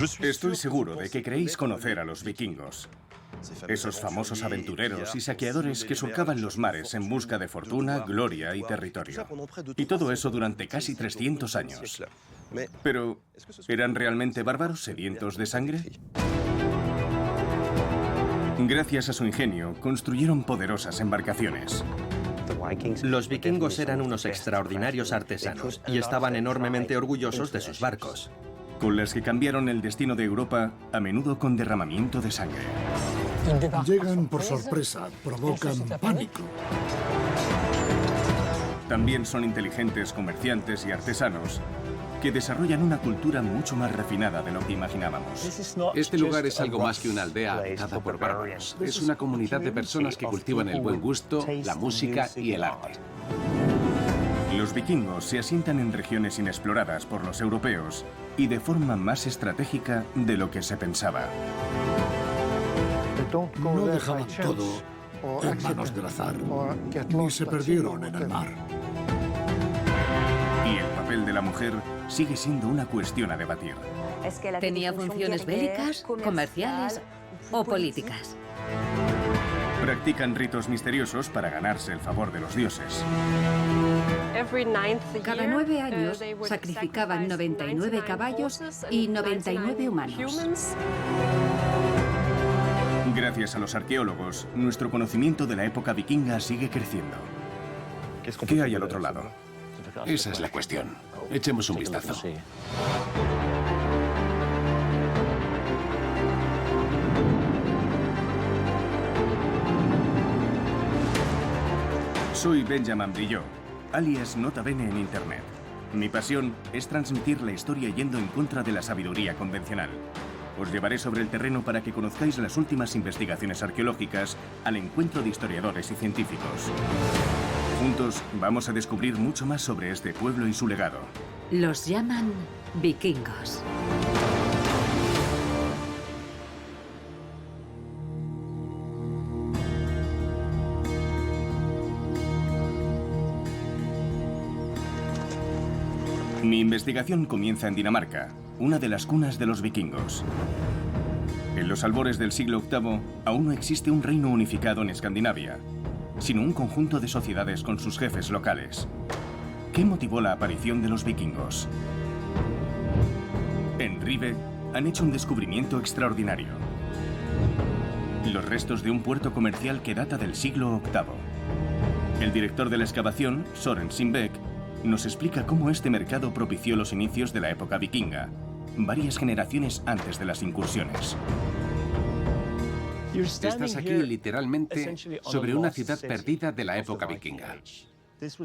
Estoy seguro de que creéis conocer a los vikingos. Esos famosos aventureros y saqueadores que surcaban los mares en busca de fortuna, gloria y territorio. Y todo eso durante casi 300 años. Pero, ¿eran realmente bárbaros sedientos de sangre? Gracias a su ingenio, construyeron poderosas embarcaciones. Los vikingos eran unos extraordinarios artesanos y estaban enormemente orgullosos de sus barcos, Con las que cambiaron el destino de Europa, a menudo con derramamiento de sangre. Llegan por sorpresa, provocan pánico. También son inteligentes comerciantes y artesanos que desarrollan una cultura mucho más refinada de lo que imaginábamos. Este lugar es algo más que una aldea habitada por bárbaros. Es una comunidad de personas que cultivan el buen gusto, la música y el arte. Los vikingos se asientan en regiones inexploradas por los europeos y de forma más estratégica de lo que se pensaba. No dejaban todo en manos del azar, ni se perdieron en el mar. Y el papel de la mujer sigue siendo una cuestión a debatir. Tenía funciones bélicas, comerciales o políticas. Practican ritos misteriosos para ganarse el favor de los dioses. Cada 9 años sacrificaban 99 caballos y 99 humanos. Gracias a los arqueólogos, nuestro conocimiento de la época vikinga sigue creciendo. ¿Qué hay al otro lado? Esa es la cuestión. Echemos un vistazo. Soy Benjamin Brillot, alias Nota Bene en Internet. Mi pasión es transmitir la historia yendo en contra de la sabiduría convencional. Os llevaré sobre el terreno para que conozcáis las últimas investigaciones arqueológicas al encuentro de historiadores y científicos. Juntos vamos a descubrir mucho más sobre este pueblo y su legado. Los llaman vikingos. Mi investigación comienza en Dinamarca, una de las cunas de los vikingos. En los albores del siglo VIII, aún no existe un reino unificado en Escandinavia, sino un conjunto de sociedades con sus jefes locales. ¿Qué motivó la aparición de los vikingos? En Ribe han hecho un descubrimiento extraordinario. Los restos de un puerto comercial que data del siglo VIII. El director de la excavación, Søren Sindbæk, nos explica cómo este mercado propició los inicios de la época vikinga, varias generaciones antes de las incursiones. Estás aquí literalmente sobre una ciudad perdida de la época vikinga.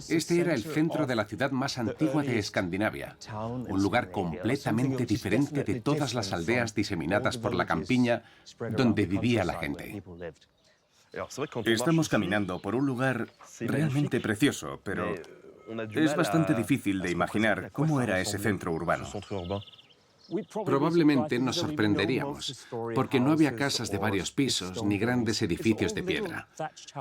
Este era el centro de la ciudad más antigua de Escandinavia, un lugar completamente diferente de todas las aldeas diseminadas por la campiña donde vivía la gente. Estamos caminando por un lugar realmente precioso, pero es bastante difícil de imaginar cómo era ese centro urbano. Probablemente nos sorprenderíamos, porque no había casas de varios pisos ni grandes edificios de piedra.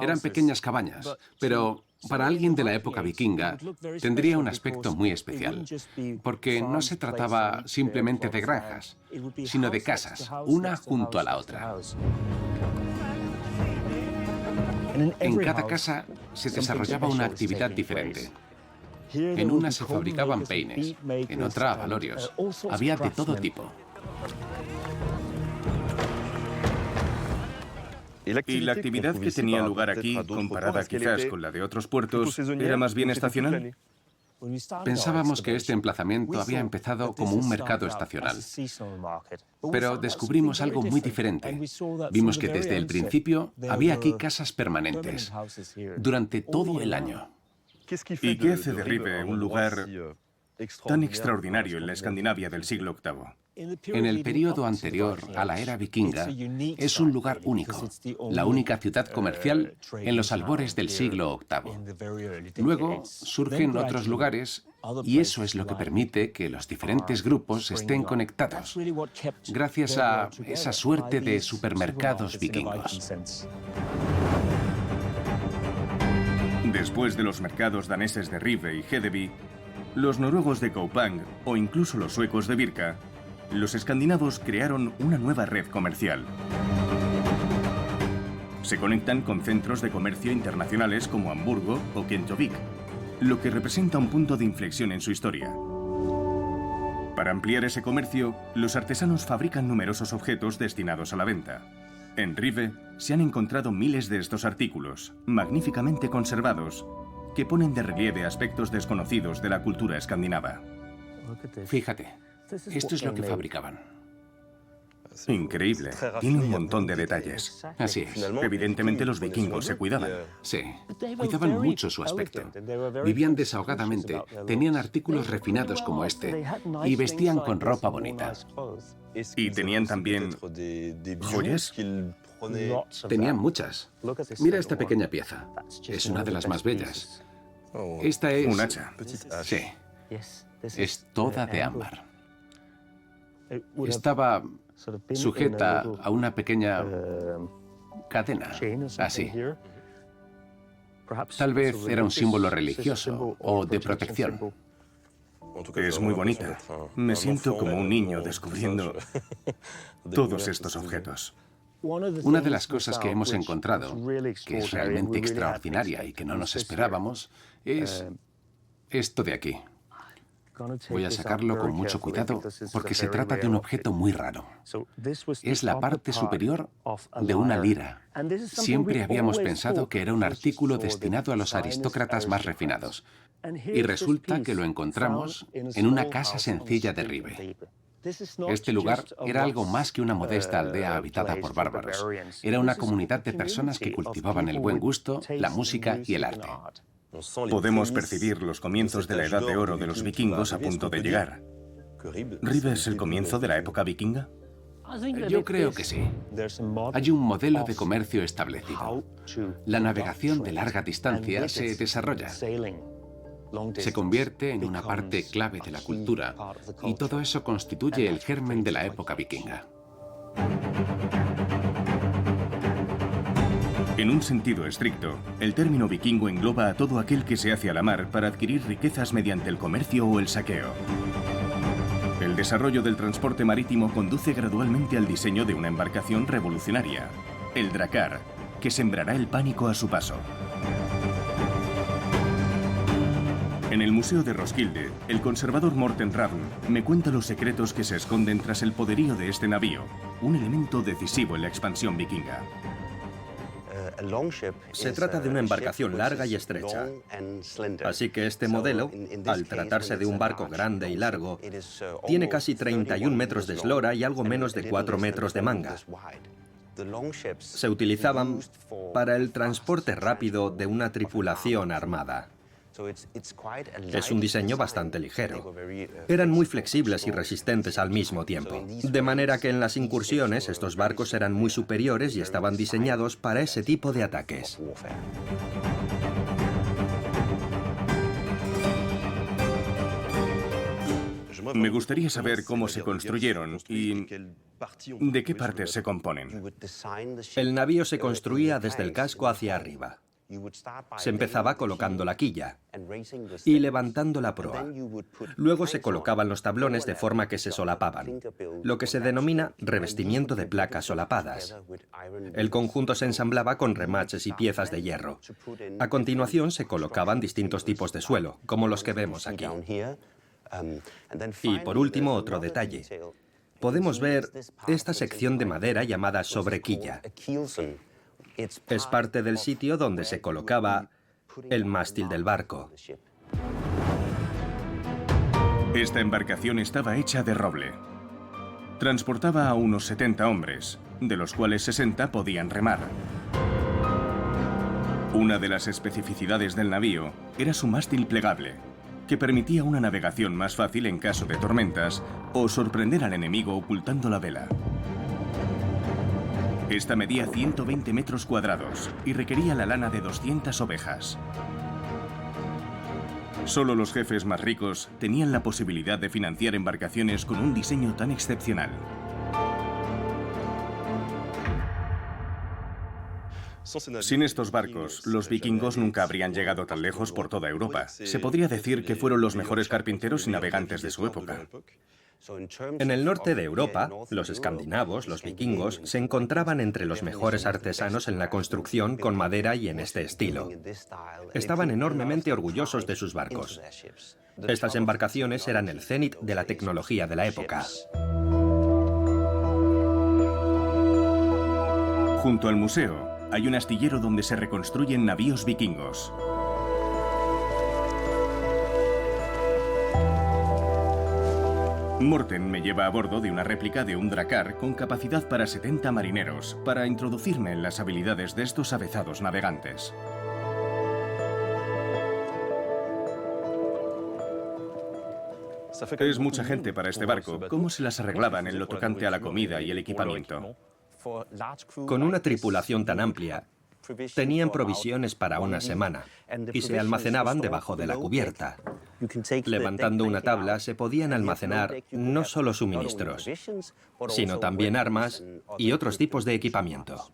Eran pequeñas cabañas, pero para alguien de la época vikinga tendría un aspecto muy especial, porque no se trataba simplemente de granjas, sino de casas, una junto a la otra. En cada casa se desarrollaba una actividad diferente. En una se fabricaban peines, en otra abalorios. Había de todo tipo. ¿Y la actividad que tenía lugar aquí, comparada quizás con la de otros puertos, era más bien estacional? Pensábamos que este emplazamiento había empezado como un mercado estacional. Pero descubrimos algo muy diferente. Vimos que desde el principio había aquí casas permanentes, durante todo el año. ¿Y qué hace de Ribe un lugar tan extraordinario en la Escandinavia del siglo VIII? En el periodo anterior a la era vikinga, es un lugar único, la única ciudad comercial en los albores del siglo VIII. Luego surgen otros lugares y eso es lo que permite que los diferentes grupos estén conectados, gracias a esa suerte de supermercados vikingos. Después de los mercados daneses de Ribe y Hedeby, los noruegos de Kaupang o incluso los suecos de Birka los escandinavos crearon una nueva red comercial. Se conectan con centros de comercio internacionales como Hamburgo o Kentovik, lo que representa un punto de inflexión en su historia. Para ampliar ese comercio, los artesanos fabrican numerosos objetos destinados a la venta. En Ribe se han encontrado miles de estos artículos, magníficamente conservados, que ponen de relieve aspectos desconocidos de la cultura escandinava. Fíjate, esto es lo que fabricaban. Increíble, tiene un montón de detalles. Así es. Evidentemente los vikingos se cuidaban. Sí, cuidaban mucho su aspecto. Vivían desahogadamente, tenían artículos refinados como este y vestían con ropa bonita. ¿Y tenían también joyas? Tenían muchas. Mira esta pequeña pieza. Es una de las más bellas. Esta es... Un hacha. Sí. Es toda de ámbar. Estaba sujeta a una pequeña cadena, así. Tal vez era un símbolo religioso o de protección. Es muy bonita. Me siento como un niño descubriendo todos estos objetos. Una de las cosas que hemos encontrado, que es realmente extraordinaria y que no nos esperábamos, es esto de aquí. Voy a sacarlo con mucho cuidado porque se trata de un objeto muy raro. Es la parte superior de una lira. Siempre habíamos pensado que era un artículo destinado a los aristócratas más refinados. Y resulta que lo encontramos en una casa sencilla de Ribe. Este lugar era algo más que una modesta aldea habitada por bárbaros. Era una comunidad de personas que cultivaban el buen gusto, la música y el arte. Podemos percibir los comienzos de la Edad de Oro de los vikingos a punto de llegar. ¿Ribe es el comienzo de la época vikinga? Yo creo que sí. Hay un modelo de comercio establecido. La navegación de larga distancia se desarrolla. Se convierte en una parte clave de la cultura y todo eso constituye el germen de la época vikinga. En un sentido estricto, el término vikingo engloba a todo aquel que se hace a la mar para adquirir riquezas mediante el comercio o el saqueo. El desarrollo del transporte marítimo conduce gradualmente al diseño de una embarcación revolucionaria, el drakkar, que sembrará el pánico a su paso. En el Museo de Roskilde, el conservador Morten Ravn me cuenta los secretos que se esconden tras el poderío de este navío, un elemento decisivo en la expansión vikinga. Se trata de una embarcación larga y estrecha, así que este modelo, al tratarse de un barco grande y largo, tiene casi 31 metros de eslora y algo menos de 4 metros de manga. Se utilizaban para el transporte rápido de una tripulación armada. Es un diseño bastante ligero. Eran muy flexibles y resistentes al mismo tiempo. De manera que en las incursiones estos barcos eran muy superiores y estaban diseñados para ese tipo de ataques. Me gustaría saber cómo se construyeron y de qué partes se componen. El navío se construía desde el casco hacia arriba. Se empezaba colocando la quilla y levantando la proa. Luego se colocaban los tablones de forma que se solapaban, lo que se denomina revestimiento de placas solapadas. El conjunto se ensamblaba con remaches y piezas de hierro. A continuación se colocaban distintos tipos de suelo, como los que vemos aquí. Y por último, otro detalle. Podemos ver esta sección de madera llamada sobrequilla. Es parte del sitio donde se colocaba el mástil del barco. Esta embarcación estaba hecha de roble. Transportaba a unos 70 hombres, de los cuales 60 podían remar. Una de las especificidades del navío era su mástil plegable, que permitía una navegación más fácil en caso de tormentas o sorprender al enemigo ocultando la vela. Esta medía 120 metros cuadrados y requería la lana de 200 ovejas. Solo los jefes más ricos tenían la posibilidad de financiar embarcaciones con un diseño tan excepcional. Sin estos barcos, los vikingos nunca habrían llegado tan lejos por toda Europa. Se podría decir que fueron los mejores carpinteros y navegantes de su época. En el norte de Europa, los escandinavos, los vikingos, se encontraban entre los mejores artesanos en la construcción con madera y en este estilo. Estaban enormemente orgullosos de sus barcos. Estas embarcaciones eran el cénit de la tecnología de la época. Junto al museo hay un astillero donde se reconstruyen navíos vikingos. Morten me lleva a bordo de una réplica de un drakkar con capacidad para 70 marineros, para introducirme en las habilidades de estos avezados navegantes. Es mucha gente para este barco. ¿Cómo se las arreglaban en lo tocante a la comida y el equipamiento? Con una tripulación tan amplia, tenían provisiones para una semana y se almacenaban debajo de la cubierta. Levantando una tabla se podían almacenar no solo suministros, sino también armas y otros tipos de equipamiento.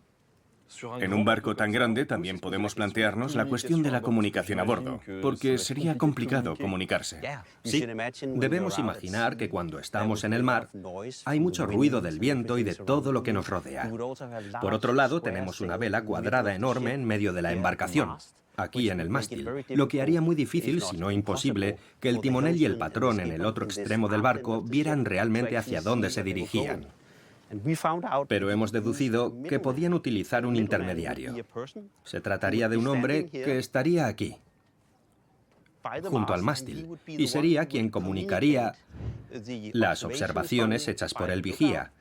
En un barco tan grande también podemos plantearnos la cuestión de la comunicación a bordo, porque sería complicado comunicarse. Sí, debemos imaginar que cuando estamos en el mar hay mucho ruido del viento y de todo lo que nos rodea. Por otro lado, tenemos una vela cuadrada enorme en medio de la embarcación, aquí en el mástil, lo que haría muy difícil, si no imposible, que el timonel y el patrón en el otro extremo del barco vieran realmente hacia dónde se dirigían. Pero hemos deducido que podían utilizar un intermediario. Se trataría de un hombre que estaría aquí, junto al mástil, y sería quien comunicaría las observaciones hechas por el vigía,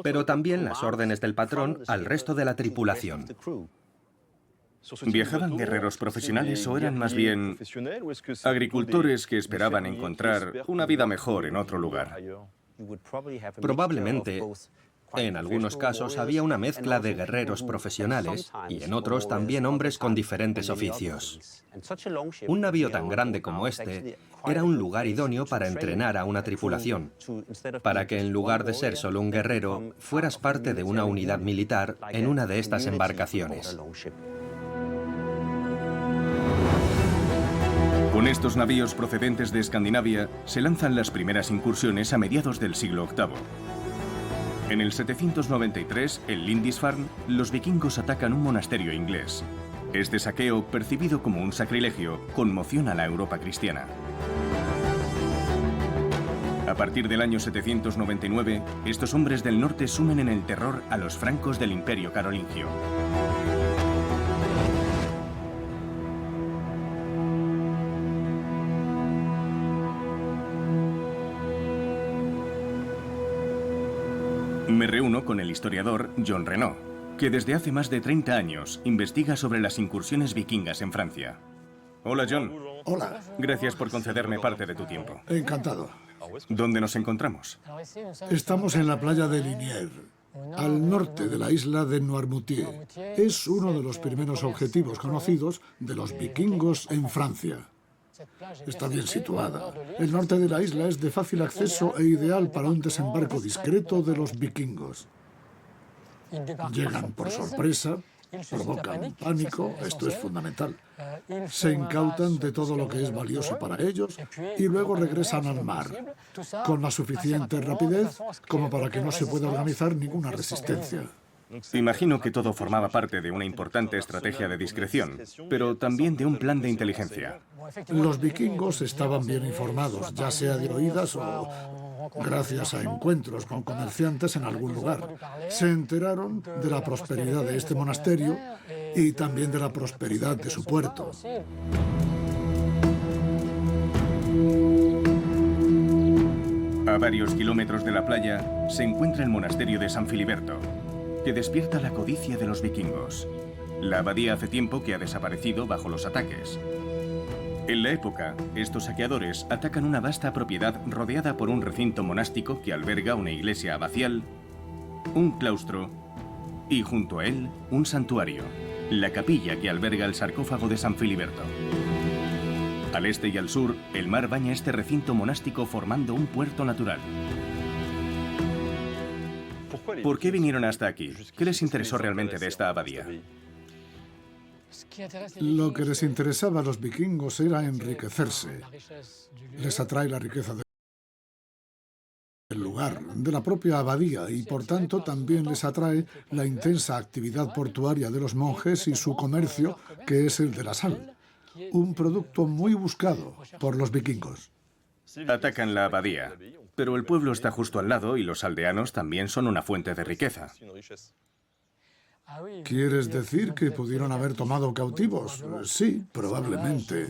pero también las órdenes del patrón al resto de la tripulación. ¿Viajaban guerreros profesionales o eran más bien agricultores que esperaban encontrar una vida mejor en otro lugar? Probablemente, en algunos casos había una mezcla de guerreros profesionales y en otros también hombres con diferentes oficios. Un navío tan grande como este era un lugar idóneo para entrenar a una tripulación, para que en lugar de ser solo un guerrero, fueras parte de una unidad militar en una de estas embarcaciones. Con estos navíos procedentes de Escandinavia se lanzan las primeras incursiones a mediados del siglo VIII. En el 793, en Lindisfarne, los vikingos atacan un monasterio inglés. Este saqueo, percibido como un sacrilegio, conmociona a la Europa cristiana. A partir del año 799, estos hombres del norte sumen en el terror a los francos del Imperio carolingio. Me reúno con el historiador John Renaud, que desde hace más de 30 años investiga sobre las incursiones vikingas en Francia. Hola, John. Hola. Gracias por concederme parte de tu tiempo. Encantado. ¿Dónde nos encontramos? Estamos en la playa de Liniers, al norte de la isla de Noirmoutier. Es uno de los primeros objetivos conocidos de los vikingos en Francia. Está bien situada. El norte de la isla es de fácil acceso e ideal para un desembarco discreto de los vikingos. Llegan por sorpresa, provocan pánico, esto es fundamental. Se incautan de todo lo que es valioso para ellos y luego regresan al mar, con la suficiente rapidez como para que no se pueda organizar ninguna resistencia. Imagino que todo formaba parte de una importante estrategia de discreción, pero también de un plan de inteligencia. Los vikingos estaban bien informados, ya sea de oídas o gracias a encuentros con comerciantes en algún lugar. Se enteraron de la prosperidad de este monasterio y también de la prosperidad de su puerto. A varios kilómetros de la playa se encuentra el monasterio de San Filiberto, que despierta la codicia de los vikingos. La abadía hace tiempo que ha desaparecido bajo los ataques. En la época, estos saqueadores atacan una vasta propiedad rodeada por un recinto monástico que alberga una iglesia abacial, un claustro y junto a él un santuario, la capilla que alberga el sarcófago de San Filiberto. Al este y al sur, el mar baña este recinto monástico formando un puerto natural. ¿Por qué vinieron hasta aquí? ¿Qué les interesó realmente de esta abadía? Lo que les interesaba a los vikingos era enriquecerse. Les atrae la riqueza el lugar, de la propia abadía, y por tanto también les atrae la intensa actividad portuaria de los monjes y su comercio, que es el de la sal, un producto muy buscado por los vikingos. Atacan la abadía, pero el pueblo está justo al lado y los aldeanos también son una fuente de riqueza. ¿Quieres decir que pudieron haber tomado cautivos? Sí, probablemente.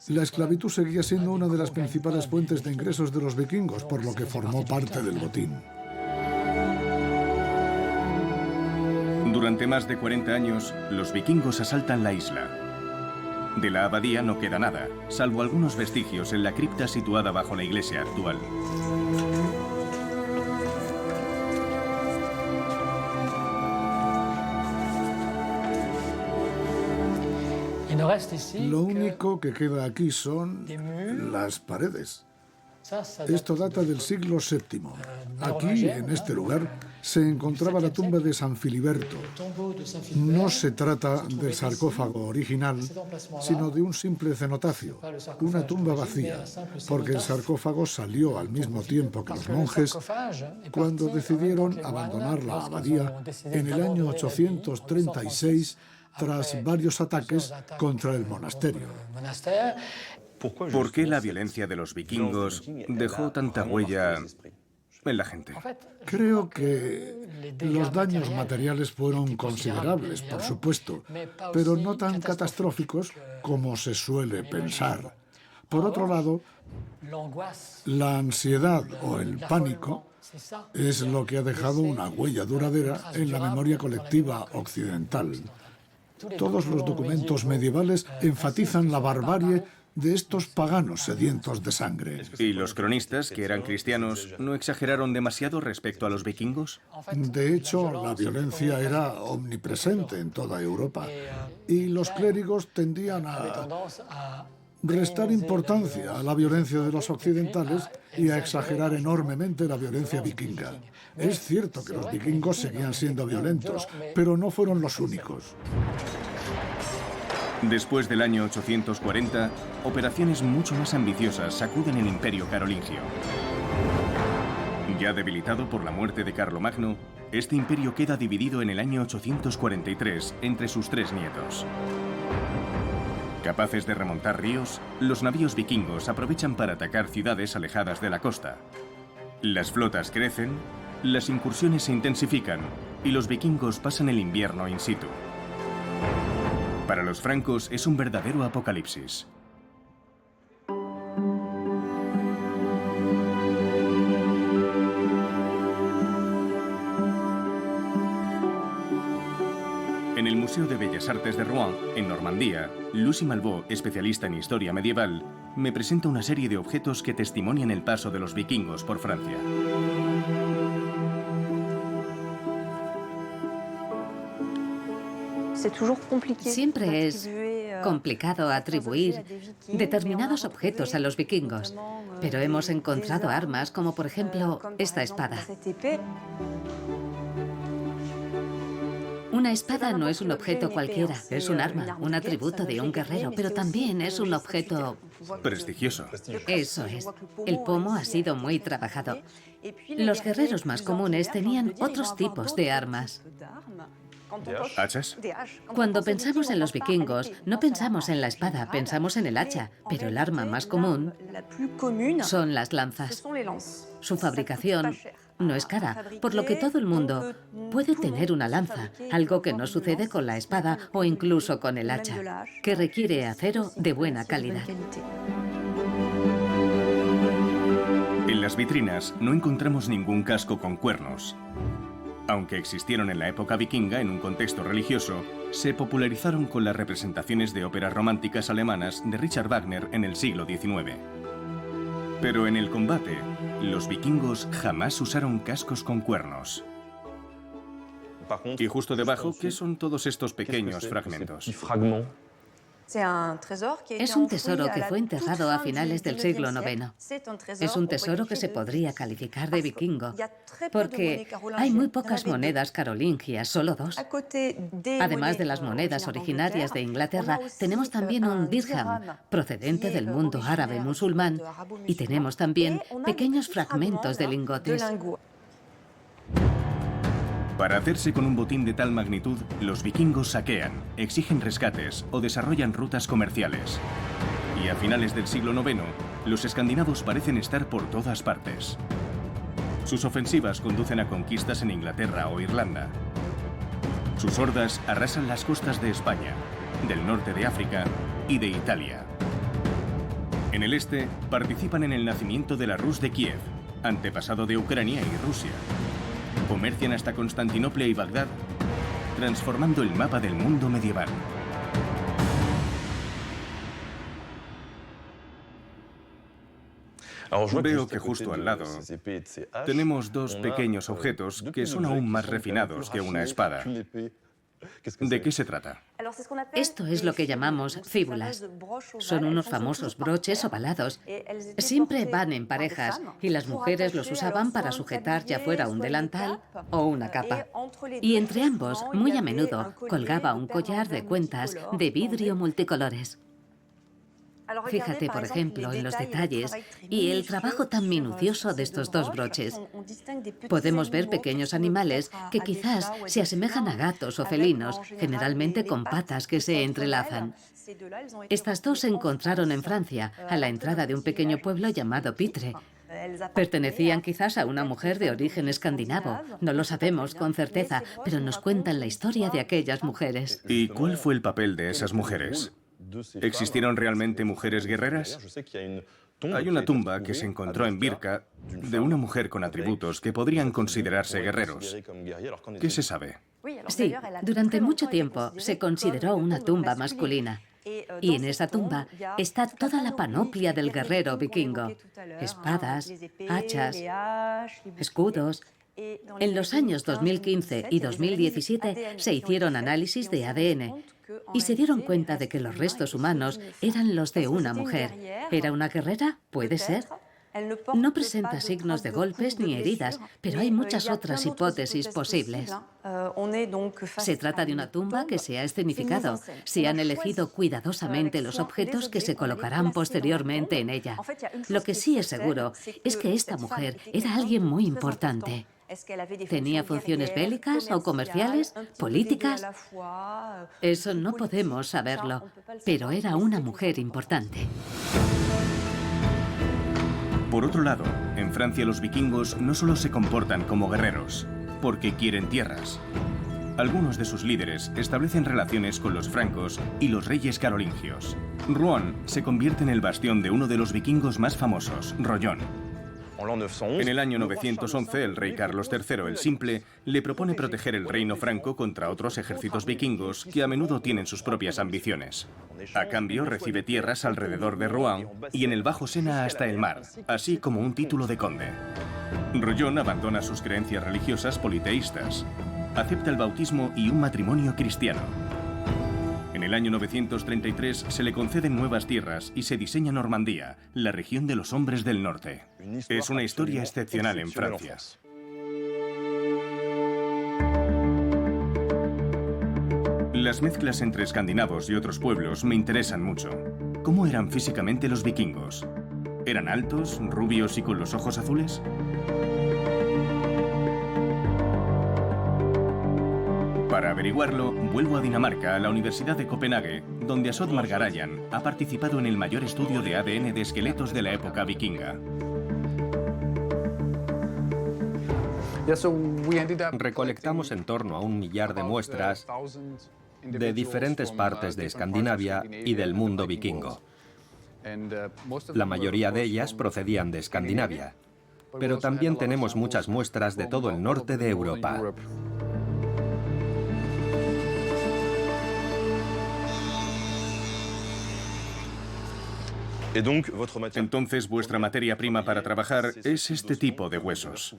La esclavitud seguía siendo una de las principales fuentes de ingresos de los vikingos, por lo que formó parte del botín. Durante más de 40 años, los vikingos asaltan la isla. De la abadía no queda nada, salvo algunos vestigios en la cripta situada bajo la iglesia actual. Lo único que queda aquí son las paredes. Esto data del siglo VII. Aquí, en este lugar, se encontraba la tumba de San Filiberto. No se trata del sarcófago original, sino de un simple cenotafio, una tumba vacía, porque el sarcófago salió al mismo tiempo que los monjes cuando decidieron abandonar la abadía en el año 836 tras varios ataques contra el monasterio. ¿Por qué la violencia de los vikingos dejó tanta huella en la gente? Creo que los daños materiales fueron considerables, por supuesto, pero no tan catastróficos como se suele pensar. Por otro lado, la ansiedad o el pánico es lo que ha dejado una huella duradera en la memoria colectiva occidental. Todos los documentos medievales enfatizan la barbarie de estos paganos sedientos de sangre. ¿Y los cronistas, que eran cristianos, no exageraron demasiado respecto a los vikingos? De hecho, la violencia era omnipresente en toda Europa y los clérigos tendían a restar importancia a la violencia de los occidentales y a exagerar enormemente la violencia vikinga. Es cierto que los vikingos seguían siendo violentos, pero no fueron los únicos. Después del año 840, operaciones mucho más ambiciosas sacuden el imperio carolingio. Ya debilitado por la muerte de Carlomagno, este imperio queda dividido en el año 843 entre sus tres nietos. Capaces de remontar ríos, los navíos vikingos aprovechan para atacar ciudades alejadas de la costa. Las flotas crecen, las incursiones se intensifican y los vikingos pasan el invierno in situ. Para los francos es un verdadero apocalipsis. En el Museo de Bellas Artes de Rouen, en Normandía, Lucy Malvaut, especialista en historia medieval, me presenta una serie de objetos que testimonian el paso de los vikingos por Francia. Siempre es complicado atribuir determinados objetos a los vikingos, pero hemos encontrado armas como por ejemplo esta espada. Una espada no es un objeto cualquiera, es un arma, un atributo de un guerrero, pero también es un objeto prestigioso. Eso es. El pomo ha sido muy trabajado. Los guerreros más comunes tenían otros tipos de armas. ¿Hachas? Cuando pensamos en los vikingos, no pensamos en la espada, pensamos en el hacha, pero el arma más común son las lanzas. Su fabricación no es cara, por lo que todo el mundo puede tener una lanza, algo que no sucede con la espada o incluso con el hacha, que requiere acero de buena calidad. En las vitrinas no encontramos ningún casco con cuernos. Aunque existieron en la época vikinga en un contexto religioso, se popularizaron con las representaciones de óperas románticas alemanas de Richard Wagner en el siglo XIX. Pero en el combate, los vikingos jamás usaron cascos con cuernos. Y justo debajo, ¿qué son todos estos pequeños fragmentos? Es un tesoro que fue enterrado a finales del siglo IX. Es un tesoro que se podría calificar de vikingo, porque hay muy pocas monedas carolingias, solo 2. Además de las monedas originarias de Inglaterra, tenemos también un dirham, procedente del mundo árabe musulmán, y tenemos también pequeños fragmentos de lingotes. Para hacerse con un botín de tal magnitud, los vikingos saquean, exigen rescates o desarrollan rutas comerciales. Y a finales del siglo IX, los escandinavos parecen estar por todas partes. Sus ofensivas conducen a conquistas en Inglaterra o Irlanda. Sus hordas arrasan las costas de España, del norte de África y de Italia. En el este, participan en el nacimiento de la Rus de Kiev, antepasado de Ucrania y Rusia. Comercian hasta Constantinopla y Bagdad, transformando el mapa del mundo medieval. Veo que justo al lado tenemos 2 pequeños objetos que son aún más refinados que una espada. ¿De qué se trata? Esto es lo que llamamos fíbulas. Son unos famosos broches ovalados. Siempre van en parejas y las mujeres los usaban para sujetar ya fuera un delantal o una capa. Y entre ambos, muy a menudo, colgaba un collar de cuentas de vidrio multicolores. Fíjate, por ejemplo, en los detalles y el trabajo tan minucioso de estos 2 broches. Podemos ver pequeños animales que quizás se asemejan a gatos o felinos, generalmente con patas que se entrelazan. Estas 2 se encontraron en Francia, a la entrada de un pequeño pueblo llamado Pitre. Pertenecían quizás a una mujer de origen escandinavo. No lo sabemos con certeza, pero nos cuentan la historia de aquellas mujeres. ¿Y cuál fue el papel de esas mujeres? ¿Existieron realmente mujeres guerreras? Hay una tumba que se encontró en Birka de una mujer con atributos que podrían considerarse guerreros. ¿Qué se sabe? Sí, durante mucho tiempo se consideró una tumba masculina. Y en esa tumba está toda la panoplia del guerrero vikingo. Espadas, hachas, escudos. En los años 2015 y 2017 se hicieron análisis de ADN y se dieron cuenta de que los restos humanos eran los de una mujer. ¿Era una guerrera? ¿Puede ser? No presenta signos de golpes ni heridas, pero hay muchas otras hipótesis posibles. Se trata de una tumba que se ha escenificado. Se han elegido cuidadosamente los objetos que se colocarán posteriormente en ella. Lo que sí es seguro es que esta mujer era alguien muy importante. ¿Tenía funciones bélicas o comerciales, políticas? Eso no podemos saberlo, pero era una mujer importante. Por otro lado, en Francia los vikingos no solo se comportan como guerreros, porque quieren tierras. Algunos de sus líderes establecen relaciones con los francos y los reyes carolingios. Rouen se convierte en el bastión de uno de los vikingos más famosos, Rollón. En el año 911, el rey Carlos III el Simple le propone proteger el reino franco contra otros ejércitos vikingos que a menudo tienen sus propias ambiciones. A cambio, recibe tierras alrededor de Rouen y en el Bajo Sena hasta el mar, así como un título de conde. Rollón abandona sus creencias religiosas politeístas. Acepta el bautismo y un matrimonio cristiano. En el año 933 se le conceden nuevas tierras y se diseña Normandía, la región de los hombres del norte. Es una historia excepcional en Francia. Las mezclas entre escandinavos y otros pueblos me interesan mucho. ¿Cómo eran físicamente los vikingos? ¿Eran altos, rubios y con los ojos azules? Para averiguarlo, vuelvo a Dinamarca, a la Universidad de Copenhague, donde Asod Margarayan ha participado en el mayor estudio de ADN de esqueletos de la época vikinga. Recolectamos en torno a 1 millar de muestras de diferentes partes de Escandinavia y del mundo vikingo. La mayoría de ellas procedían de Escandinavia, pero también tenemos muchas muestras de todo el norte de Europa. Entonces, vuestra materia prima para trabajar es este tipo de huesos.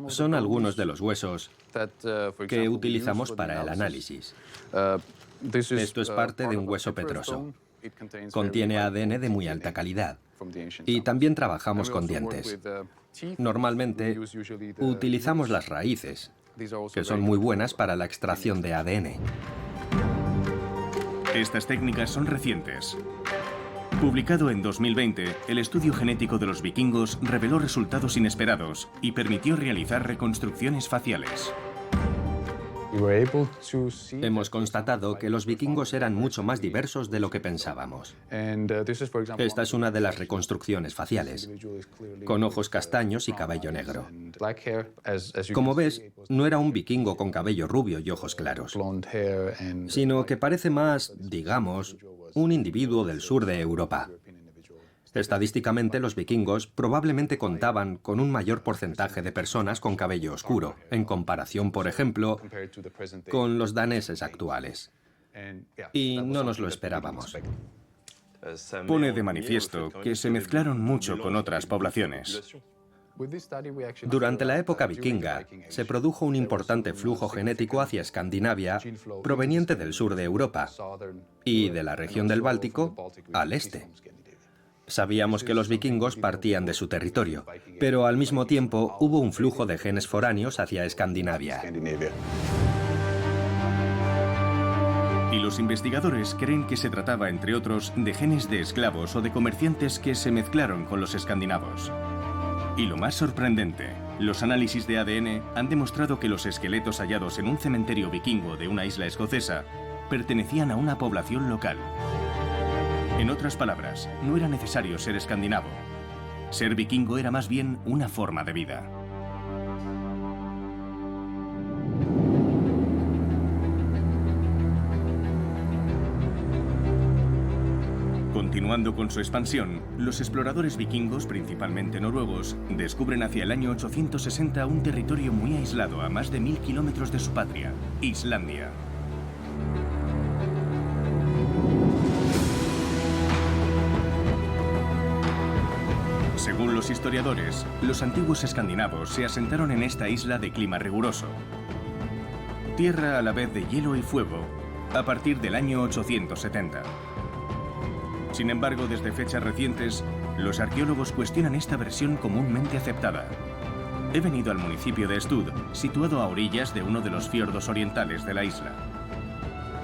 Son algunos de los huesos que utilizamos para el análisis. Esto es parte de un hueso petroso. Contiene ADN de muy alta calidad. Y también trabajamos con dientes. Normalmente utilizamos las raíces, que son muy buenas para la extracción de ADN. Estas técnicas son recientes. Publicado en 2020, el estudio genético de los vikingos reveló resultados inesperados y permitió realizar reconstrucciones faciales. Hemos constatado que los vikingos eran mucho más diversos de lo que pensábamos. Esta es una de las reconstrucciones faciales, con ojos castaños y cabello negro. Como ves, no era un vikingo con cabello rubio y ojos claros, sino que parece más, digamos, un individuo del sur de Europa. Estadísticamente, los vikingos probablemente contaban con un mayor porcentaje de personas con cabello oscuro, en comparación, por ejemplo, con los daneses actuales. Y no nos lo esperábamos. Pone de manifiesto que se mezclaron mucho con otras poblaciones. Durante la época vikinga, se produjo un importante flujo genético hacia Escandinavia proveniente del sur de Europa y de la región del Báltico al este. Sabíamos que los vikingos partían de su territorio, pero al mismo tiempo hubo un flujo de genes foráneos hacia Escandinavia. Y los investigadores creen que se trataba, entre otros, de genes de esclavos o de comerciantes que se mezclaron con los escandinavos. Y lo más sorprendente, los análisis de ADN han demostrado que los esqueletos hallados en un cementerio vikingo de una isla escocesa pertenecían a una población local. En otras palabras, no era necesario ser escandinavo. Ser vikingo era más bien una forma de vida. Continuando con su expansión, los exploradores vikingos, principalmente noruegos, descubren hacia el año 860 un territorio muy aislado a más de 1000 kilómetros de su patria, Islandia. Según los historiadores, los antiguos escandinavos se asentaron en esta isla de clima riguroso. Tierra a la vez de hielo y fuego, a partir del año 870. Sin embargo, desde fechas recientes, los arqueólogos cuestionan esta versión comúnmente aceptada. He venido al municipio de Stud, situado a orillas de uno de los fiordos orientales de la isla.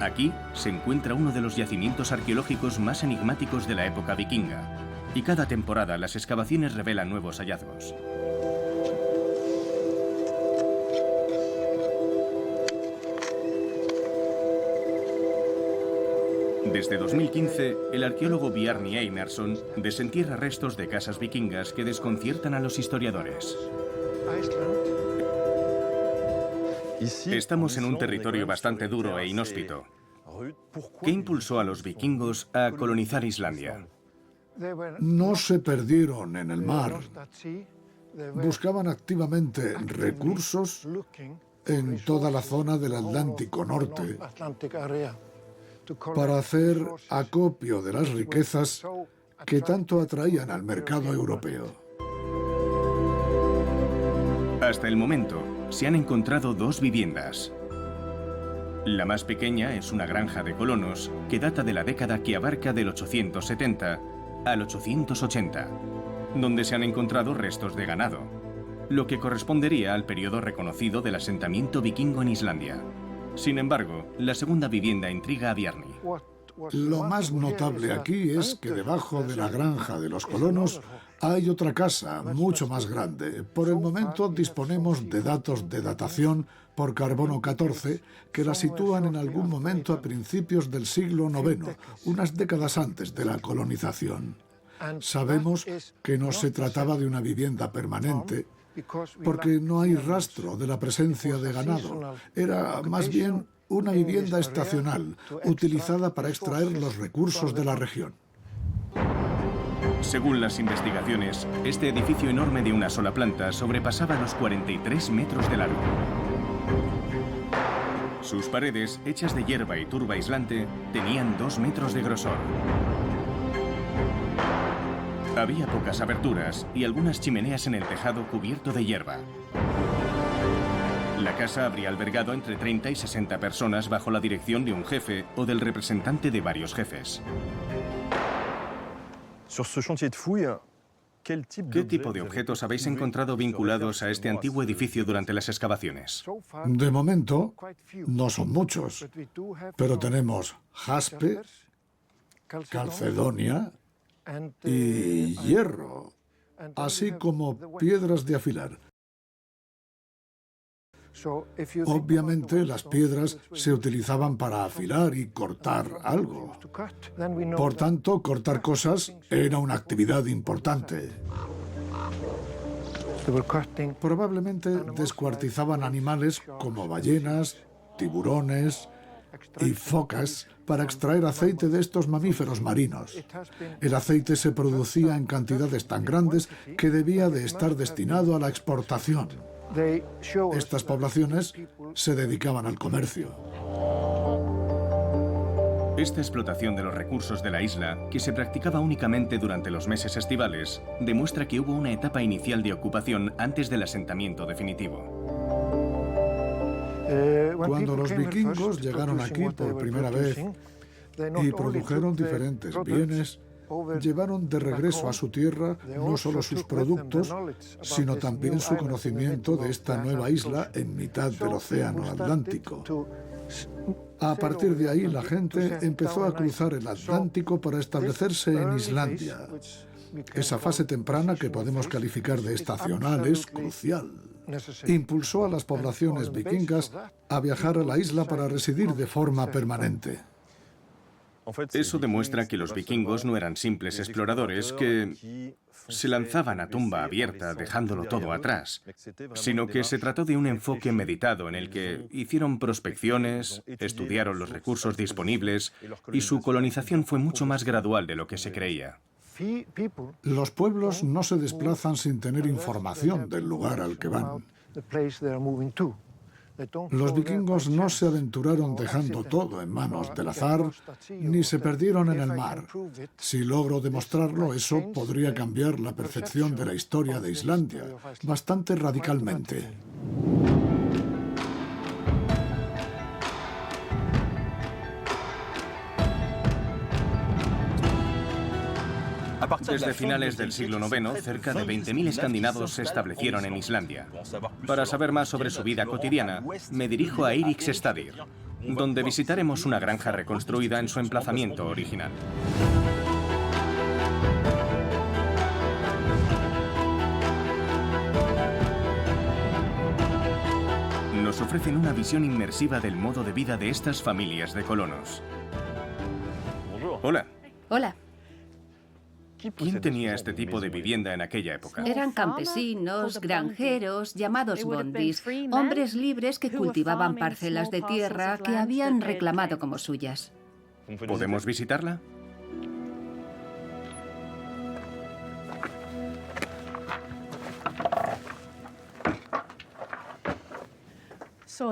Aquí se encuentra uno de los yacimientos arqueológicos más enigmáticos de la época vikinga, y cada temporada las excavaciones revelan nuevos hallazgos. Desde 2015, el arqueólogo Bjarni Einarsson desentierra restos de casas vikingas que desconciertan a los historiadores. Estamos en un territorio bastante duro e inhóspito. ¿Qué impulsó a los vikingos a colonizar Islandia? No se perdieron en el mar. Buscaban activamente recursos en toda la zona del Atlántico Norte para hacer acopio de las riquezas que tanto atraían al mercado europeo. Hasta el momento, se han encontrado 2 viviendas. La más pequeña es una granja de colonos que data de la década que abarca del 870 al 880, donde se han encontrado restos de ganado, lo que correspondería al periodo reconocido del asentamiento vikingo en Islandia. Sin embargo, la segunda vivienda intriga a Bjarni. Lo más notable aquí es que debajo de la granja de los colonos hay otra casa mucho más grande. Por el momento disponemos de datos de datación por carbono 14 que la sitúan en algún momento a principios del siglo IX, unas décadas antes de la colonización. Sabemos que no se trataba de una vivienda permanente, porque no hay rastro de la presencia de ganado. Era más bien una vivienda estacional, utilizada para extraer los recursos de la región. Según las investigaciones, este edificio enorme de una sola planta sobrepasaba los 43 metros de largo. Sus paredes, hechas de hierba y turba aislante, tenían 2 metros de grosor. Había pocas aberturas y algunas chimeneas en el tejado cubierto de hierba. La casa habría albergado entre 30 y 60 personas bajo la dirección de un jefe o del representante de varios jefes. ¿Qué tipo de objetos habéis encontrado vinculados a este antiguo edificio durante las excavaciones? De momento, no son muchos, pero tenemos jaspe, calcedonia y hierro, así como piedras de afilar. Obviamente, las piedras se utilizaban para afilar y cortar algo. Por tanto, cortar cosas era una actividad importante. Probablemente descuartizaban animales como ballenas, tiburones y focas para extraer aceite de estos mamíferos marinos. El aceite se producía en cantidades tan grandes que debía de estar destinado a la exportación. Estas poblaciones se dedicaban al comercio. Esta explotación de los recursos de la isla, que se practicaba únicamente durante los meses estivales, demuestra que hubo una etapa inicial de ocupación antes del asentamiento definitivo. Cuando los vikingos llegaron aquí por primera vez y produjeron diferentes bienes, llevaron de regreso a su tierra no solo sus productos, sino también su conocimiento de esta nueva isla en mitad del Océano Atlántico. A partir de ahí, la gente empezó a cruzar el Atlántico para establecerse en Islandia. Esa fase temprana, que podemos calificar de estacional, es crucial. Impulsó a las poblaciones vikingas a viajar a la isla para residir de forma permanente. Eso demuestra que los vikingos no eran simples exploradores que se lanzaban a tumba abierta dejándolo todo atrás, sino que se trató de un enfoque meditado en el que hicieron prospecciones, estudiaron los recursos disponibles y su colonización fue mucho más gradual de lo que se creía. Los pueblos no se desplazan sin tener información del lugar al que van. Los vikingos no se aventuraron dejando todo en manos del azar, ni se perdieron en el mar. Si logro demostrarlo, eso podría cambiar la percepción de la historia de Islandia bastante radicalmente. Desde finales del siglo IX, cerca de 20.000 escandinavos se establecieron en Islandia. Para saber más sobre su vida cotidiana, me dirijo a Eiríksstaðir, donde visitaremos una granja reconstruida en su emplazamiento original. Nos ofrecen una visión inmersiva del modo de vida de estas familias de colonos. Hola. Hola. ¿Quién tenía este tipo de vivienda en aquella época? Eran campesinos, granjeros, llamados bondis, hombres libres que cultivaban parcelas de tierra que habían reclamado como suyas. ¿Podemos visitarla?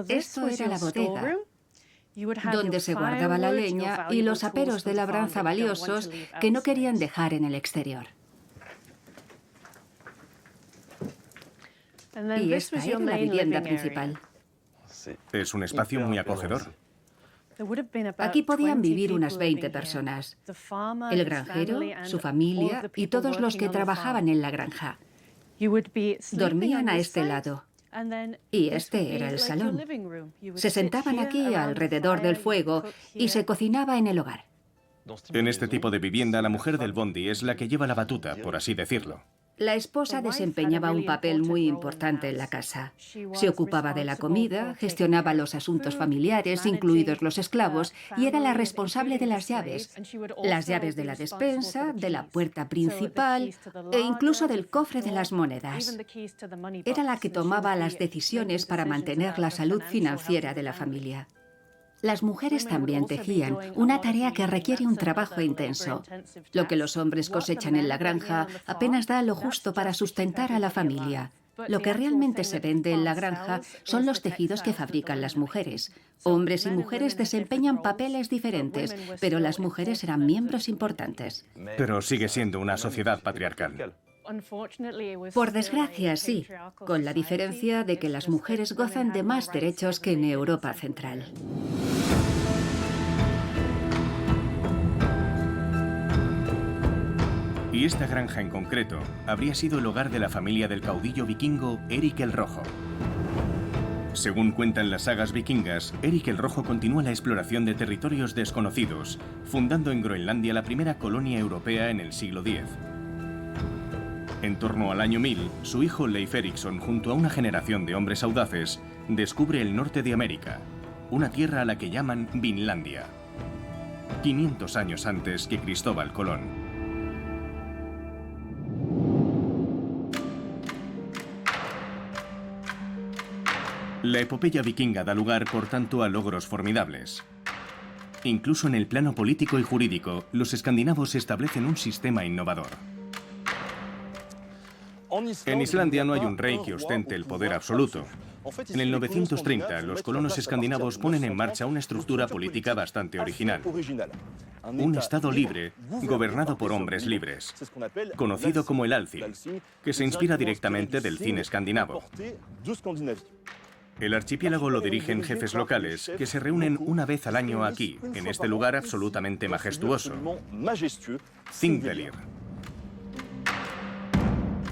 Esto era la bodega, donde se guardaba la leña y los aperos de labranza valiosos que no querían dejar en el exterior. Y esta era la vivienda principal. Es un espacio muy acogedor. Aquí podían vivir unas 20 personas. El granjero, su familia y todos los que trabajaban en la granja. Dormían a este lado. Y este era el salón. Se sentaban aquí alrededor del fuego y se cocinaba en el hogar. En este tipo de vivienda, la mujer del bondi es la que lleva la batuta, por así decirlo. La esposa desempeñaba un papel muy importante en la casa. Se ocupaba de la comida, gestionaba los asuntos familiares, incluidos los esclavos, y era la responsable de las llaves de la despensa, de la puerta principal e incluso del cofre de las monedas. Era la que tomaba las decisiones para mantener la salud financiera de la familia. Las mujeres también tejían, una tarea que requiere un trabajo intenso. Lo que los hombres cosechan en la granja apenas da lo justo para sustentar a la familia. Lo que realmente se vende en la granja son los tejidos que fabrican las mujeres. Hombres y mujeres desempeñan papeles diferentes, pero las mujeres eran miembros importantes. Pero sigue siendo una sociedad patriarcal. Por desgracia, sí, con la diferencia de que las mujeres gozan de más derechos que en Europa Central. Y esta granja en concreto habría sido el hogar de la familia del caudillo vikingo Erik el Rojo. Según cuentan las sagas vikingas, Erik el Rojo continúa la exploración de territorios desconocidos, fundando en Groenlandia la primera colonia europea en el siglo X. En torno al año 1000, su hijo Leif Erikson, junto a una generación de hombres audaces, descubre el norte de América, una tierra a la que llaman Vinlandia, 500 años antes que Cristóbal Colón. La epopeya vikinga da lugar, por tanto, a logros formidables. Incluso en el plano político y jurídico, los escandinavos establecen un sistema innovador. En Islandia no hay un rey que ostente el poder absoluto. En el 930, los colonos escandinavos ponen en marcha una estructura política bastante original. Un estado libre, gobernado por hombres libres, conocido como el Althing, que se inspira directamente del cine escandinavo. El archipiélago lo dirigen jefes locales que se reúnen una vez al año aquí, en este lugar absolutamente majestuoso, Thingvellir.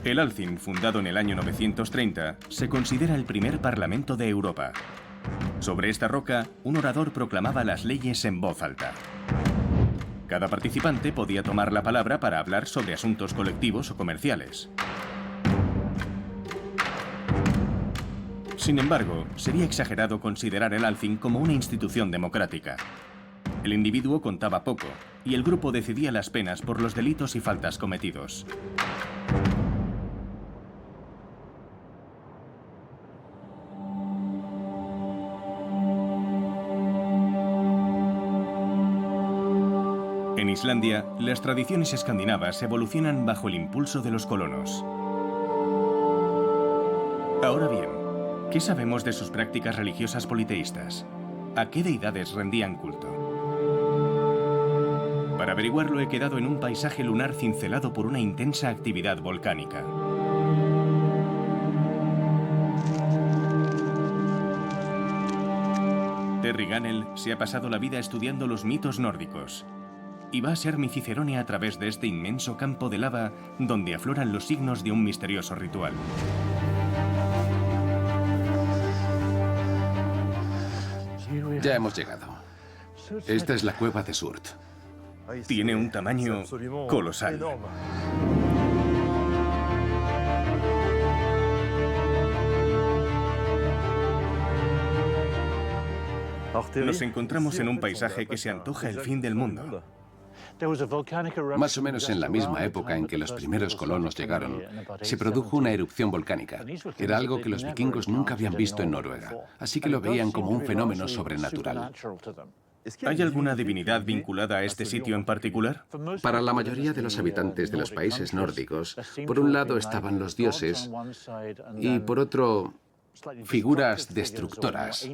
El Althing, fundado en el año 930, se considera el primer parlamento de Europa. Sobre esta roca, un orador proclamaba las leyes en voz alta. Cada participante podía tomar la palabra para hablar sobre asuntos colectivos o comerciales. Sin embargo, sería exagerado considerar el Althing como una institución democrática. El individuo contaba poco, y el grupo decidía las penas por los delitos y faltas cometidos. En Islandia, las tradiciones escandinavas evolucionan bajo el impulso de los colonos. Ahora bien, ¿qué sabemos de sus prácticas religiosas politeístas? ¿A qué deidades rendían culto? Para averiguarlo he quedado en un paisaje lunar cincelado por una intensa actividad volcánica. Terry Gunnell se ha pasado la vida estudiando los mitos nórdicos y va a ser mi cicerone a través de este inmenso campo de lava donde afloran los signos de un misterioso ritual. Ya hemos llegado. Esta es la cueva de Surt. Tiene un tamaño colosal. Nos encontramos en un paisaje que se antoja el fin del mundo. Más o menos en la misma época en que los primeros colonos llegaron, se produjo una erupción volcánica. Era algo que los vikingos nunca habían visto en Noruega, así que lo veían como un fenómeno sobrenatural. ¿Hay alguna divinidad vinculada a este sitio en particular? Para la mayoría de los habitantes de los países nórdicos, por un lado estaban los dioses y por otro figuras destructoras,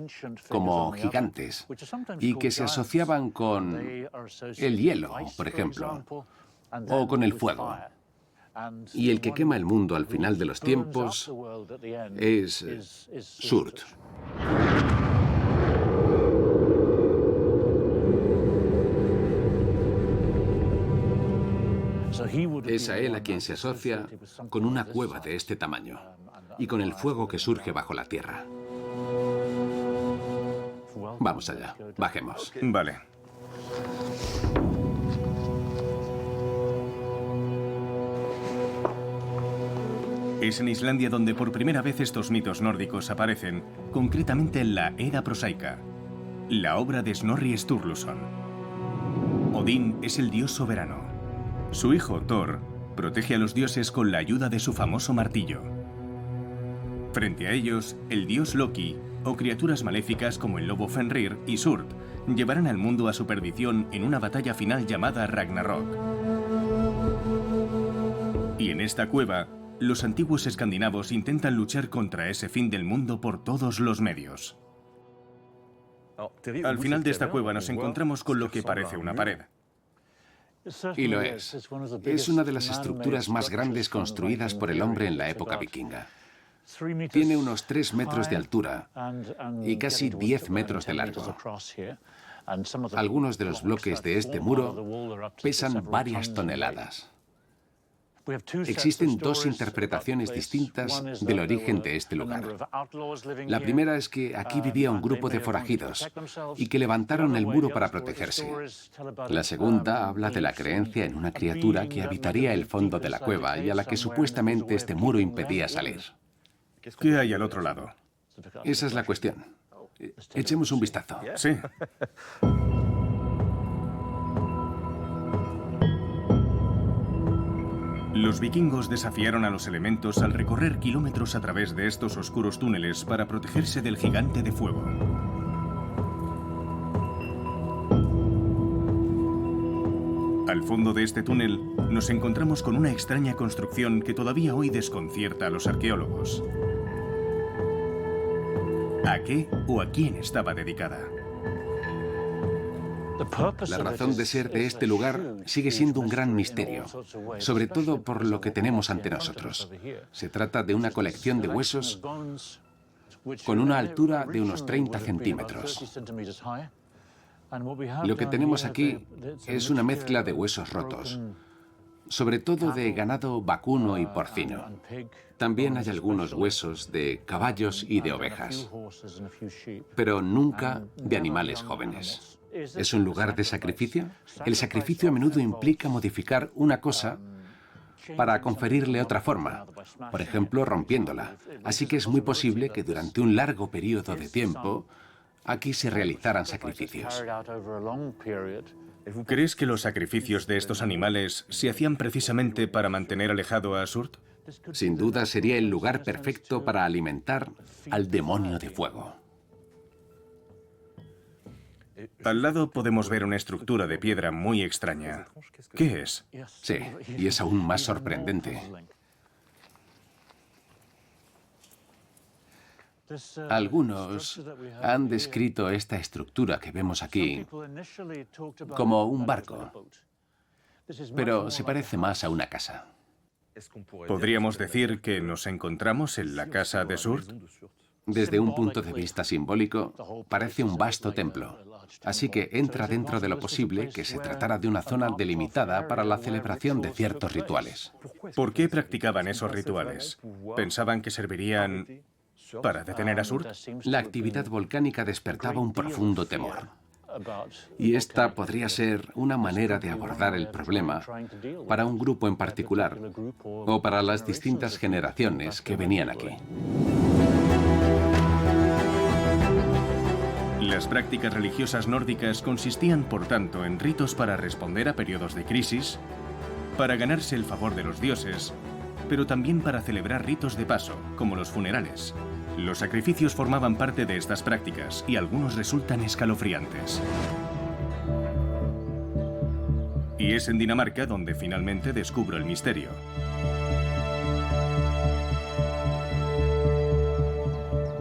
como gigantes, y que se asociaban con el hielo, por ejemplo, o con el fuego. Y el que quema el mundo al final de los tiempos es Surt. Es a él a quien se asocia con una cueva de este tamaño y con el fuego que surge bajo la tierra. Vamos allá, bajemos. Vale. Es en Islandia donde por primera vez estos mitos nórdicos aparecen, concretamente en la Edda prosaica, la obra de Snorri Sturluson. Odín es el dios soberano. Su hijo, Thor, protege a los dioses con la ayuda de su famoso martillo. Frente a ellos, el dios Loki, o criaturas maléficas como el lobo Fenrir y Surt, llevarán al mundo a su perdición en una batalla final llamada Ragnarok. Y en esta cueva, los antiguos escandinavos intentan luchar contra ese fin del mundo por todos los medios. Al final de esta cueva nos encontramos con lo que parece una pared. Y lo es. Es una de las estructuras más grandes construidas por el hombre en la época vikinga. Tiene unos 3 metros de altura y casi 10 metros de largo. Algunos de los bloques de este muro pesan varias toneladas. Existen 2 interpretaciones distintas del origen de este lugar. La primera es que aquí vivía un grupo de forajidos y que levantaron el muro para protegerse. La segunda habla de la creencia en una criatura que habitaría el fondo de la cueva y a la que supuestamente este muro impedía salir. ¿Qué hay al otro lado? Esa es la cuestión. Echemos un vistazo. Sí. Los vikingos desafiaron a los elementos al recorrer kilómetros a través de estos oscuros túneles para protegerse del gigante de fuego. Al fondo de este túnel nos encontramos con una extraña construcción que todavía hoy desconcierta a los arqueólogos. ¿A qué o a quién estaba dedicada? La razón de ser de este lugar sigue siendo un gran misterio, sobre todo por lo que tenemos ante nosotros. Se trata de una colección de huesos con una altura de unos 30 centímetros. Lo que tenemos aquí es una mezcla de huesos rotos, sobre todo de ganado vacuno y porcino. También hay algunos huesos de caballos y de ovejas, pero nunca de animales jóvenes. ¿Es un lugar de sacrificio? El sacrificio a menudo implica modificar una cosa para conferirle otra forma, por ejemplo, rompiéndola. Así que es muy posible que durante un largo periodo de tiempo aquí se realizaran sacrificios. ¿Crees que los sacrificios de estos animales se hacían precisamente para mantener alejado a Surt? Sin duda sería el lugar perfecto para alimentar al demonio de fuego. Al lado podemos ver una estructura de piedra muy extraña. ¿Qué es? Sí, y es aún más sorprendente. Algunos han descrito esta estructura que vemos aquí como un barco, pero se parece más a una casa. ¿Podríamos decir que nos encontramos en la casa de Surt? Desde un punto de vista simbólico, parece un vasto templo, así que entra dentro de lo posible que se tratara de una zona delimitada para la celebración de ciertos rituales. ¿Por qué practicaban esos rituales? ¿Pensaban que servirían para detener a Surt? La actividad volcánica despertaba un profundo temor. Y esta podría ser una manera de abordar el problema para un grupo en particular o para las distintas generaciones que venían aquí. Las prácticas religiosas nórdicas consistían, por tanto, en ritos para responder a periodos de crisis, para ganarse el favor de los dioses, pero también para celebrar ritos de paso, como los funerales. Los sacrificios formaban parte de estas prácticas y algunos resultan escalofriantes. Y es en Dinamarca donde finalmente descubro el misterio.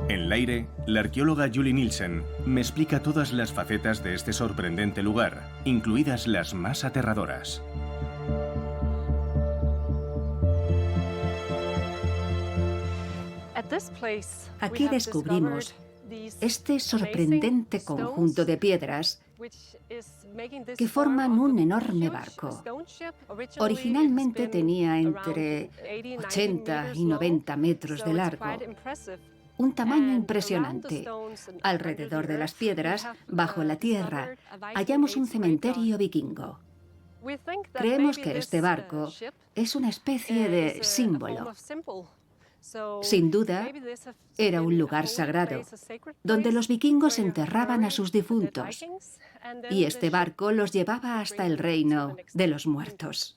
En Leire, la arqueóloga Julie Nielsen me explica todas las facetas de este sorprendente lugar, incluidas las más aterradoras. Aquí descubrimos este sorprendente conjunto de piedras que forman un enorme barco. Originalmente tenía entre 80 y 90 metros de largo, un tamaño impresionante. Alrededor de las piedras, bajo la tierra, hallamos un cementerio vikingo. Creemos que este barco es una especie de símbolo. Sin duda, era un lugar sagrado, donde los vikingos enterraban a sus difuntos, y este barco los llevaba hasta el reino de los muertos.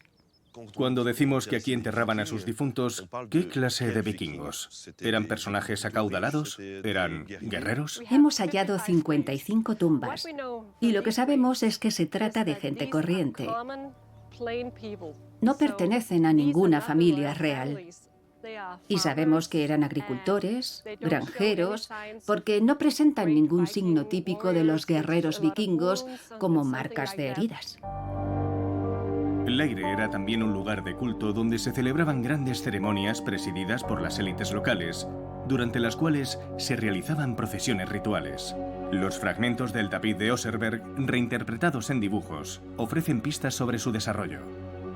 Cuando decimos que aquí enterraban a sus difuntos, ¿qué clase de vikingos? ¿Eran personajes acaudalados? ¿Eran guerreros? Hemos hallado 55 tumbas, y lo que sabemos es que se trata de gente corriente. No pertenecen a ninguna familia real. Y sabemos que eran agricultores, granjeros, porque no presentan ningún signo típico de los guerreros vikingos, como marcas de heridas. Leire era también un lugar de culto donde se celebraban grandes ceremonias presididas por las élites locales, durante las cuales se realizaban procesiones rituales. Los fragmentos del tapiz de Oserberg, reinterpretados en dibujos, ofrecen pistas sobre su desarrollo.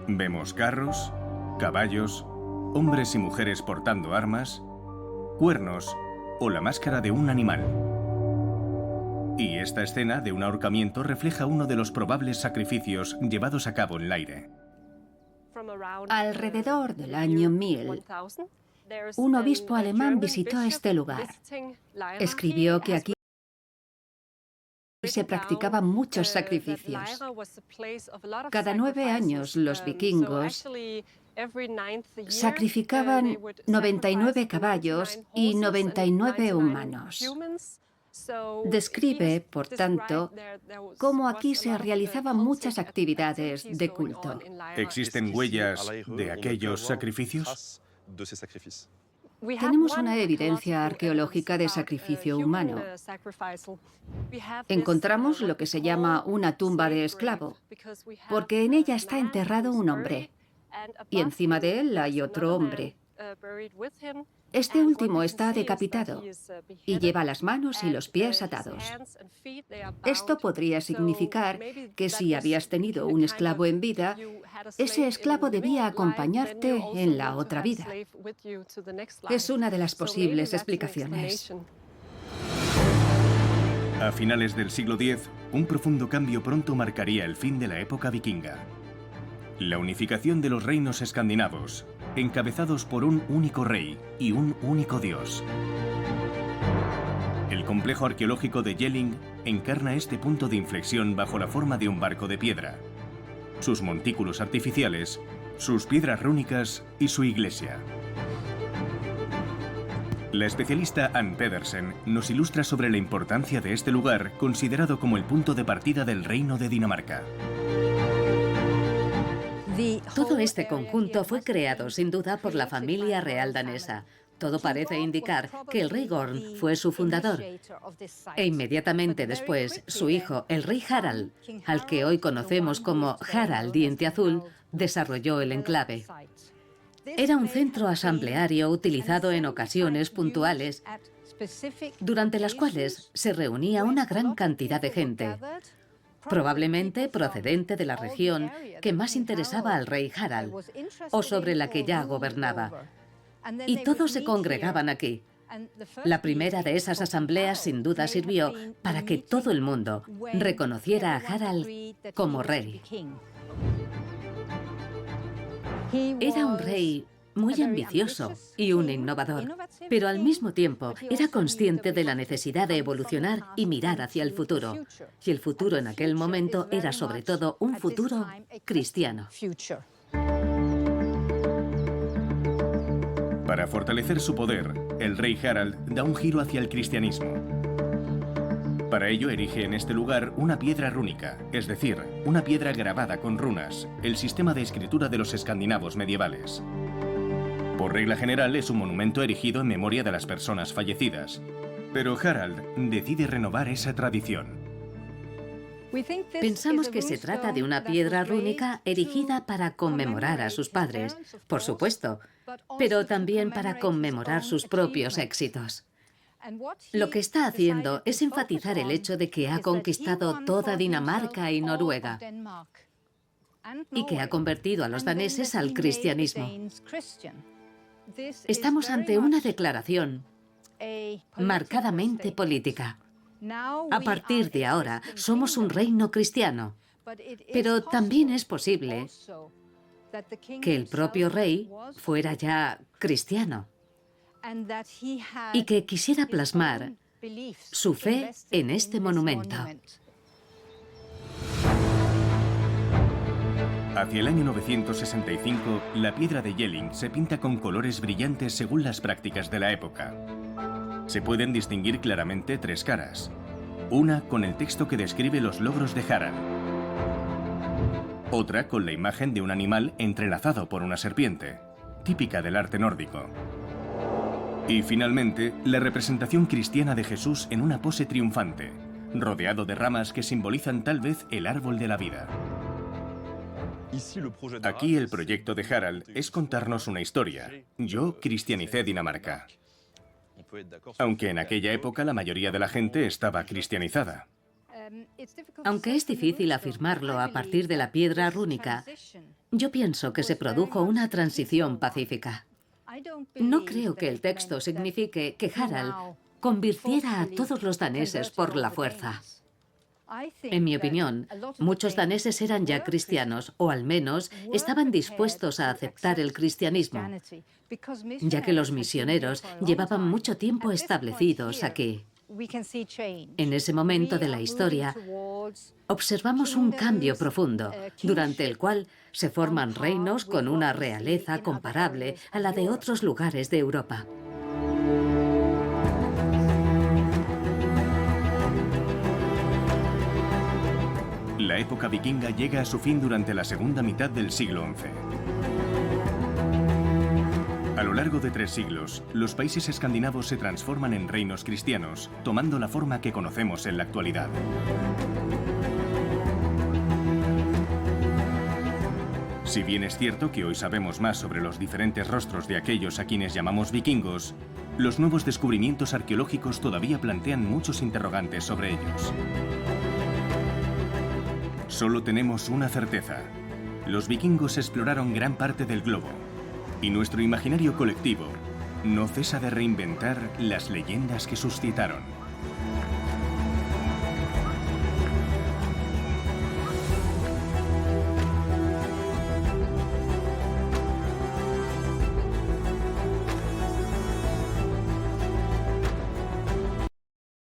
Vemos carros, caballos, hombres y mujeres portando armas, cuernos o la máscara de un animal. Y esta escena de un ahorcamiento refleja uno de los probables sacrificios llevados a cabo en Leire. Alrededor del año 1000, un obispo alemán visitó este lugar. Escribió que aquí se practicaban muchos sacrificios. Cada 9 años los vikingos sacrificaban 99 caballos y 99 humanos. Describe, por tanto, cómo aquí se realizaban muchas actividades de culto. ¿Existen huellas de aquellos sacrificios? Tenemos una evidencia arqueológica de sacrificio humano. Encontramos lo que se llama una tumba de esclavo, porque en ella está enterrado un hombre, y encima de él hay otro hombre. Este último está decapitado y lleva las manos y los pies atados. Esto podría significar que si habías tenido un esclavo en vida, ese esclavo debía acompañarte en la otra vida. Es una de las posibles explicaciones. A finales del siglo X, un profundo cambio pronto marcaría el fin de la época vikinga. La unificación de los reinos escandinavos, encabezados por un único rey y un único dios. El complejo arqueológico de Jelling encarna este punto de inflexión bajo la forma de un barco de piedra, sus montículos artificiales, sus piedras rúnicas y su iglesia. La especialista Ann Pedersen nos ilustra sobre la importancia de este lugar, considerado como el punto de partida del Reino de Dinamarca. Todo este conjunto fue creado sin duda por la familia real danesa. Todo parece indicar que el rey Gorm fue su fundador. E inmediatamente después, su hijo, el rey Harald, al que hoy conocemos como Harald Diente Azul, desarrolló el enclave. Era un centro asambleario utilizado en ocasiones puntuales, durante las cuales se reunía una gran cantidad de gente, probablemente procedente de la región que más interesaba al rey Harald, o sobre la que ya gobernaba. Y todos se congregaban aquí. La primera de esas asambleas sin duda sirvió para que todo el mundo reconociera a Harald como rey. Era un rey muy ambicioso y un innovador, pero al mismo tiempo era consciente de la necesidad de evolucionar y mirar hacia el futuro. Y el futuro en aquel momento era sobre todo un futuro cristiano. Para fortalecer su poder, el rey Harald da un giro hacia el cristianismo. Para ello erige en este lugar una piedra rúnica, es decir, una piedra grabada con runas, el sistema de escritura de los escandinavos medievales. Por regla general es un monumento erigido en memoria de las personas fallecidas, pero Harald decide renovar esa tradición. Pensamos que se trata de una piedra rúnica erigida para conmemorar a sus padres, por supuesto, pero también para conmemorar sus propios éxitos. Lo que está haciendo es enfatizar el hecho de que ha conquistado toda Dinamarca y Noruega y que ha convertido a los daneses al cristianismo. Estamos ante una declaración marcadamente política. A partir de ahora, somos un reino cristiano, pero también es posible que el propio rey fuera ya cristiano y que quisiera plasmar su fe en este monumento. Hacia el año 965, la piedra de Jelling se pinta con colores brillantes según las prácticas de la época. Se pueden distinguir claramente 3 caras. Una con el texto que describe los logros de Harald. Otra con la imagen de un animal entrelazado por una serpiente, típica del arte nórdico. Y finalmente, la representación cristiana de Jesús en una pose triunfante, rodeado de ramas que simbolizan tal vez el árbol de la vida. Aquí el proyecto de Harald es contarnos una historia. Yo cristianicé Dinamarca. Aunque en aquella época la mayoría de la gente estaba cristianizada. Aunque es difícil afirmarlo a partir de la piedra rúnica, yo pienso que se produjo una transición pacífica. No creo que el texto signifique que Harald convirtiera a todos los daneses por la fuerza. En mi opinión, muchos daneses eran ya cristianos, o al menos estaban dispuestos a aceptar el cristianismo, ya que los misioneros llevaban mucho tiempo establecidos aquí. En ese momento de la historia, observamos un cambio profundo, durante el cual se forman reinos con una realeza comparable a la de otros lugares de Europa. La época vikinga llega a su fin durante la segunda mitad del siglo XI. A lo largo de 3 siglos, los países escandinavos se transforman en reinos cristianos, tomando la forma que conocemos en la actualidad. Si bien es cierto que hoy sabemos más sobre los diferentes rostros de aquellos a quienes llamamos vikingos, los nuevos descubrimientos arqueológicos todavía plantean muchos interrogantes sobre ellos. Solo tenemos una certeza. Los vikingos exploraron gran parte del globo. Y nuestro imaginario colectivo no cesa de reinventar las leyendas que suscitaron.